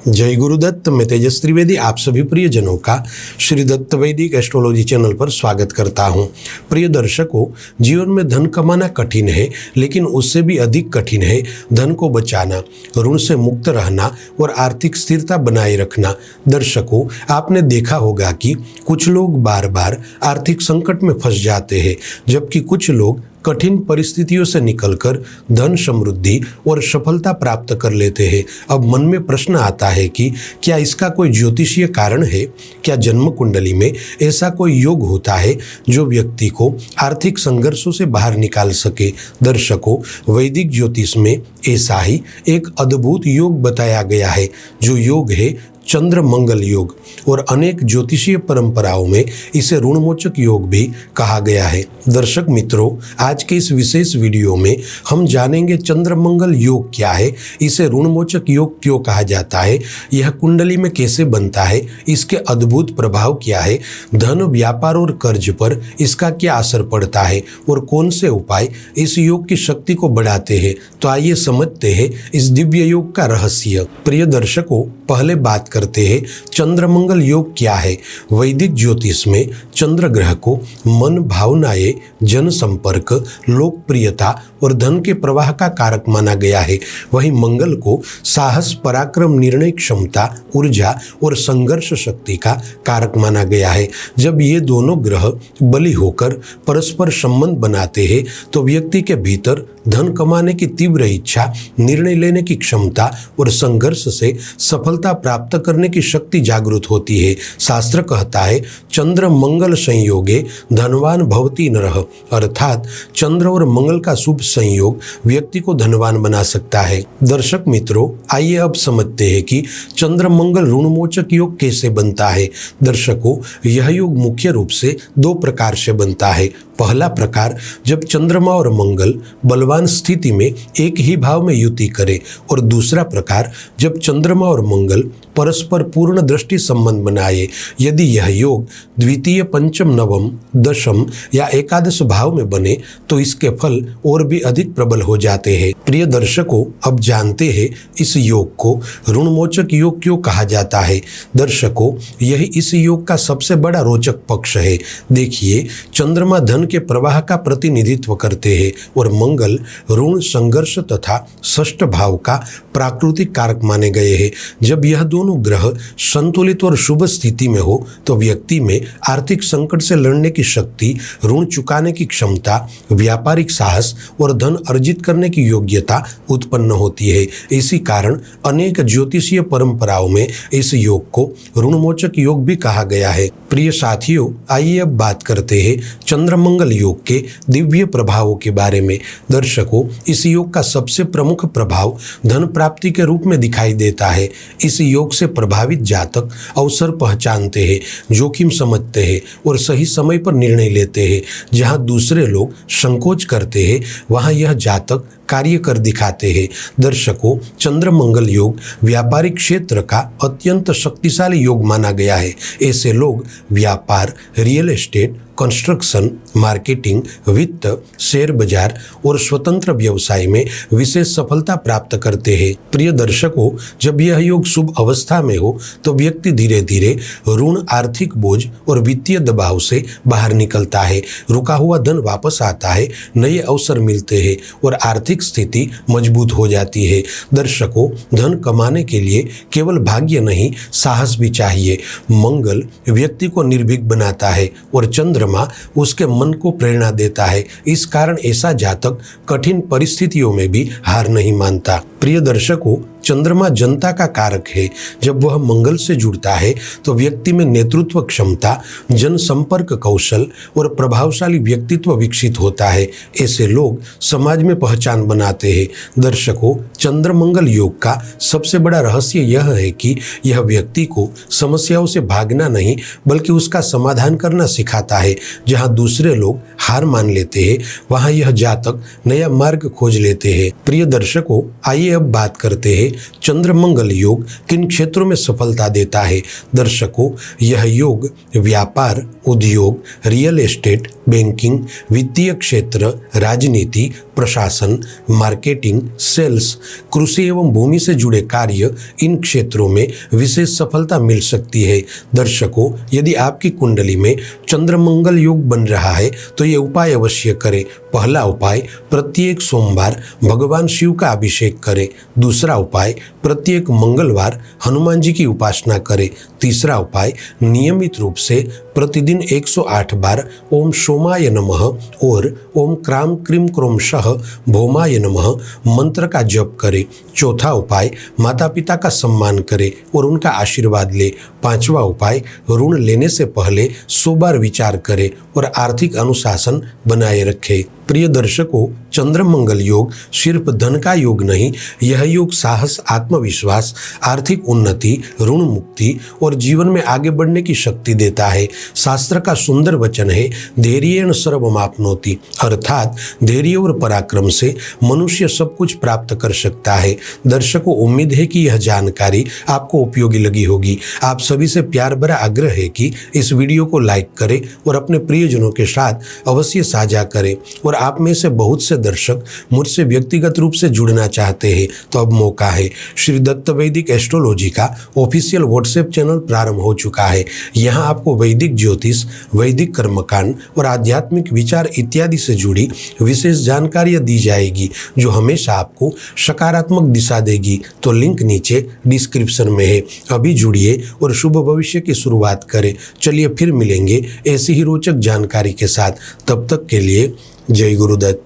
जय गुरुदत्त। मैं तेजस त्रिवेदी आप सभी प्रियजनों का श्री दत्त वैदिक एस्ट्रोलॉजी चैनल पर स्वागत करता हूं। प्रिय दर्शकों, जीवन में धन कमाना कठिन है, लेकिन उससे भी अधिक कठिन है धन को बचाना, ऋण से मुक्त रहना और आर्थिक स्थिरता बनाए रखना। दर्शकों, आपने देखा होगा कि कुछ लोग बार बार आर्थिक संकट में फंस जाते हैं, जबकि कुछ लोग कठिन परिस्थितियों से निकलकर धन, समृद्धि और सफलता प्राप्त कर लेते हैं। अब मन में प्रश्न आता है कि क्या इसका कोई ज्योतिषीय कारण है? क्या जन्म कुंडली में ऐसा कोई योग होता है जो व्यक्ति को आर्थिक संघर्षों से बाहर निकाल सके? दर्शकों, वैदिक ज्योतिष में ऐसा ही एक अद्भुत योग बताया गया है, जो योग है चंद्र मंगल योग, और अनेक ज्योतिषीय परंपराओं में इसे ऋणमोचक योग भी कहा गया है। दर्शक मित्रों, आज के इस विशेष वीडियो में हम जानेंगे चंद्र मंगल योग क्या है, इसे ऋणमोचक योग क्यों कहा जाता है, यह कुंडली में कैसे बनता है, इसके अद्भुत प्रभाव क्या है, धन, व्यापार और कर्ज पर इसका क्या असर पड़ता है और कौन से उपाय इस योग की शक्ति को बढ़ाते हैं। तो आइए समझते हैं इस दिव्य योग का रहस्य। प्रिय दर्शकों, पहले बात करते हैं चंद्र मंगल योग क्या है। वैदिक ज्योतिष में चंद्र ग्रह को मन, भावनाएं, जनसंपर्क, लोकप्रियता और धन के प्रवाह का कारक माना गया है। वहीं मंगल को साहस, पराक्रम, निर्णय क्षमता, ऊर्जा और संघर्ष शक्ति का कारक माना गया है। जब ये दोनों ग्रह बली होकर परस्पर संबंध बनाते हैं तो व्यक्ति के भीतर धन कमाने की तीव्र इच्छा, निर्णय लेने की क्षमता और संघर्ष से सफलता प्राप्त करने की शक्ति जागृत होती है। शास्त्र कहता है, चंद्र मंगल संयोगे धनवान भवति नरः, अर्थात चंद्र और मंगल का शुभ संयोग व्यक्ति को धनवान बना सकता है। दर्शक मित्रों, आइए अब समझते हैं कि चंद्र मंगल ऋणमोचक योग कैसे बनता है। दर्शकों, यह योग मुख्य रूप से दो प्रकार से बनता है। पहला प्रकार, जब चंद्रमा और मंगल बलवान स्थिति में एक ही भाव में युति करे, और दूसरा प्रकार, जब चंद्रमा और मंगल परस्पर पूर्ण दृष्टि संबंध बनाए। यदि यह योग द्वितीय, पंचम, नवम, दशम या एकादश भाव में बने तो इसके फल और भी अधिक प्रबल हो जाते हैं। प्रिय दर्शकों, अब जानते हैं इस योग को ऋणमोचक योग क्यों कहा जाता है। दर्शकों, यही इस योग का सबसे बड़ा रोचक पक्ष है। देखिए, चंद्रमा धन के प्रवाह का प्रतिनिधित्व करते हैं और मंगल ऋण, संघर्ष तथा षष्ठ भाव का प्राकृतिक कारक माने गए हैं। जब यह दोनों ग्रह संतुलित और शुभ स्थिति में हो तो व्यक्ति में आर्थिक संकट से लड़ने की शक्ति, ऋण चुकाने की क्षमता, व्यापारिक साहस और धन अर्जित करने की योग्यता उत्पन्न होती है। इसी कारण अनेक ज्योतिषीय परंपराओं में इस योग को ऋणमोचक योग भी कहा गया है। प्रिय साथियों, आइए अब बात करते हैं चंद्र मंगल योग के दिव्य प्रभावों के बारे में। दर्शकों, इस योग का सबसे प्रमुख प्रभाव धन प्राप्ति के रूप में दिखाई देता है। इस योग से प्रभावित जातक अवसर पहचानते हैं, जोखिम समझते हैं और सही समय पर निर्णय लेते हैं। जहां दूसरे लोग संकोच करते हैं, वहां यह जातक कार्य कर दिखाते हैं। दर्शकों, चंद्र मंगल योग व्यापारिक क्षेत्र का अत्यंत शक्तिशाली योग माना गया है। ऐसे लोग व्यापार, रियल एस्टेट, कंस्ट्रक्शन, मार्केटिंग, वित्त, शेयर बाजार और स्वतंत्र व्यवसाय में विशेष सफलता प्राप्त करते हैं। प्रिय दर्शकों, जब यह योग शुभ अवस्था में हो तो व्यक्ति धीरे धीरे ऋण, आर्थिक बोझ और वित्तीय दबाव से बाहर निकलता है। रुका हुआ धन वापस आता है, नए अवसर मिलते हैं और आर्थिक स्थिति मजबूत हो जाती है। दर्शकों, धन कमाने के लिए केवल भाग्य नहीं, साहस भी चाहिए। मंगल व्यक्ति को निर्भीक बनाता है और चंद्रमा उसके मन को प्रेरणा देता है। इस कारण ऐसा जातक कठिन परिस्थितियों में भी हार नहीं मानता। प्रिय दर्शकों, चंद्रमा जनता का कारक है। जब वह मंगल से जुड़ता है तो व्यक्ति में नेतृत्व क्षमता, जनसंपर्क कौशल और प्रभावशाली व्यक्तित्व विकसित होता है। ऐसे लोग समाज में पहचान बनाते हैं। दर्शकों, चंद्र मंगल योग का सबसे बड़ा रहस्य यह है कि यह व्यक्ति को समस्याओं से भागना नहीं, बल्कि उसका समाधान करना सिखाता है। जहां दूसरे लोग हार मान लेते हैं, वहां यह जातक नया मार्ग खोज लेते हैं। प्रिय दर्शकों, आइए अब बात करते हैं चंद्र मंगल योग किन क्षेत्रों में सफलता देता है। दर्शकों, यह योग व्यापार, उद्योग, रियल एस्टेट, बैंकिंग, वित्तीय क्षेत्र, राजनीति, प्रशासन, मार्केटिंग, सेल्स, कृषि एवं भूमि से जुड़े कार्य, इन क्षेत्रों में विशेष सफलता मिल सकती है। दर्शकों, यदि आपकी कुंडली में चंद्र मंगल योग बन रहा है तो ये उपाय अवश्य करें। पहला उपाय, प्रत्येक सोमवार भगवान शिव का अभिषेक करें। दूसरा उपाय, प्रत्येक मंगलवार हनुमान जी की उपासना करें। तीसरा उपाय, नियमित रूप से प्रतिदिन 108 बार ओम सोमाय नमः और ओम क्राम क्रीम क्रोम शः भौमाय नमः मंत्र का जप करें। चौथा उपाय, माता पिता का सम्मान करें और उनका आशीर्वाद ले। पांचवा उपाय, ऋण लेने से पहले 100 बार विचार करें और आर्थिक अनुशासन बनाए रखें। प्रिय दर्शकों, चंद्र मंगल योग सिर्फ धन का योग नहीं, यह योग साहस, आत्मविश्वास, आर्थिक उन्नति, ऋण मुक्ति और जीवन में आगे बढ़ने की शक्ति देता है। शास्त्र का सुंदर वचन है, धैर्येण सर्वमाप्नोति, अर्थात धैर्य और पराक्रम से मनुष्य सब कुछ प्राप्त कर सकता है। दर्शकों, उम्मीद है कि यह जानकारी आपको उपयोगी लगी होगी। आप सभी से प्यार भरा आग्रह है कि इस वीडियो को लाइक करें और अपने प्रियजनों के साथ अवश्य साझा करें। और आप में से बहुत से दर्शक मुझसे व्यक्तिगत रूप से जुड़ना चाहते हैं तो अब मौका है। श्री दत्त वैदिक एस्ट्रोलॉजी का ऑफिशियल व्हाट्सएप चैनल प्रारंभ हो चुका है। यहाँ आपको वैदिक ज्योतिष, वैदिक कर्मकांड और आध्यात्मिक विचार इत्यादि से जुड़ी विशेष जानकारियाँ दी जाएगी जो हमेशा आपको सकारात्मक दिशा देगी। तो लिंक नीचे डिस्क्रिप्शन में है। अभी जुड़िए और शुभ भविष्य की शुरुआत करें। चलिए फिर मिलेंगे ऐसी ही रोचक जानकारी के साथ। तब तक के लिए जय गुरुदत्त।